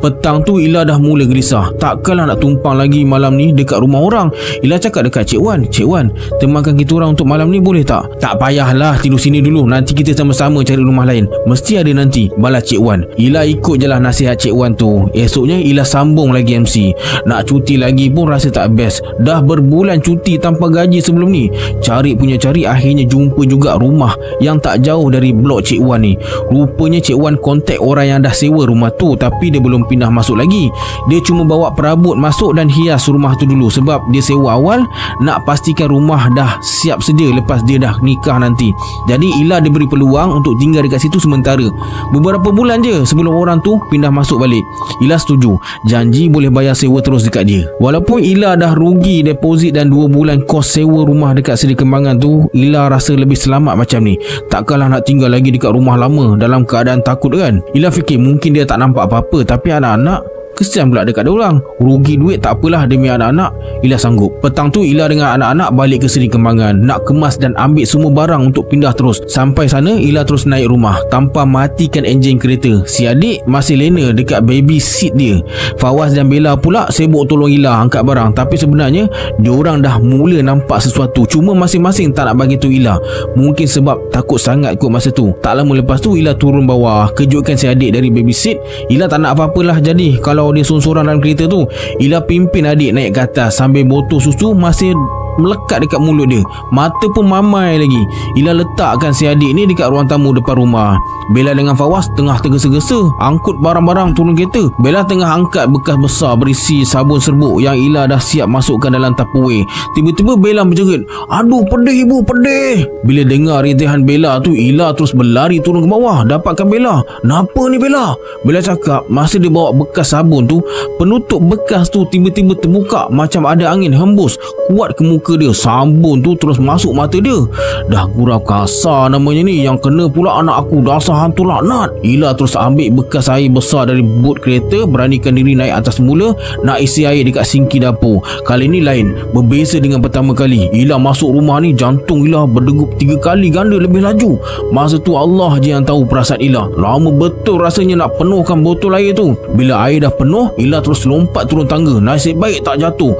Petang tu Ila dah mula gelisah. Takkanlah nak tumpang lagi malam ni dekat rumah orang. Ila cakap dekat Cik Wan, "Cik Wan, temankan kita orang untuk malam ni boleh tak?" "Tak payahlah, tidur sini dulu. Nanti kita sama-sama cari rumah lain. Mesti ada nanti," balas Cik Wan. Ila ikut je lah nasihat Cik Wan tu. Esoknya Ila sambung lagi MC. Nak cuti lagi pun rasa tak best. Dah berbulan cuti tanpa gaji sebelum ni. Cari punya cari, akhirnya jumpa juga rumah yang tak jauh dari blok Cik Wan ni. Rupanya Cik Wan kontak orang yang dah sewa rumah tu, tapi dia belum pindah masuk lagi. Dia cuma bawa perabot masuk dan hias rumah tu dulu, sebab dia sewa awal nak pastikan rumah dah siap sedia lepas dia dah nikah nanti. Jadi Ila diberi peluang untuk tinggal dekat situ sementara, beberapa bulan je sebelum orang tu pindah masuk balik. Ila setuju, janji boleh bayar sewa terus dekat dia. Walaupun Ila dah rugi deposit dan 2 bulan kos sewa rumah dekat Seri Kembangan tu, Ila rasa lebih selamat macam ni. Takkanlah nak tinggal lagi dekat rumah lama dalam keadaan takut kan. Ila fikir mungkin dia tak nampak apa-apa, tapi anak-anak kesian pula dekat dia orang. Rugi duit tak apalah, demi anak-anak Ila sanggup. Petang tu Ila dengan anak-anak balik ke Seri Kembangan, nak kemas dan ambil semua barang untuk pindah terus. Sampai sana Ila terus naik rumah tanpa matikan enjin kereta. Si adik masih lena dekat baby seat dia. Fawaz dan Bella pula sibuk tolong Ila angkat barang, tapi sebenarnya diorang dah mula nampak sesuatu, cuma masing-masing tak nak bagi tu Ila. Mungkin sebab takut sangat kot masa tu. Tak lama lepas tu Ila turun bawah, kejutkan si adik dari baby seat. Ila tak nak apa-apalah jadi kalau dia sorang-sorang dalam kereta tu. Ila pimpin adik naik ke atas sambil botol susu masih melekat dekat mulut dia. Mata pun mamai lagi. Ila letakkan si adik ni dekat ruang tamu depan rumah. Bella dengan Fawaz tengah tergesa-gesa angkut barang-barang turun kereta. Bella tengah angkat bekas besar berisi sabun serbuk yang Ila dah siap masukkan dalam tupperware. Tiba-tiba Bella menjerit, "Aduh, pedih ibu, pedih!" Bila dengar rintihan Bella tu, Ila terus berlari turun ke bawah dapatkan Bella. "Kenapa ni Bella?" Bella cakap masa dia bawa bekas sabun tu, penutup bekas tu tiba-tiba terbuka macam ada angin hembus kuat ke muka dia. Sabun tu terus masuk mata dia. Dah gurau kasar namanya ni, yang kena pula anak aku, dasar hantu laknat. Ila terus ambil bekas air besar dari but kereta, beranikan diri naik atas mula nak isi air dekat sinki dapur. Kali ni lain, berbeza dengan pertama kali. Ila masuk rumah ni, jantung Ila berdegup 3 kali ganda lebih laju. Masa tu Allah je yang tahu perasaan Ila. Lama betul rasanya nak penuhkan botol air tu. Bila air dah penuh, Ila terus lompat turun tangga. Nasib baik tak jatuh.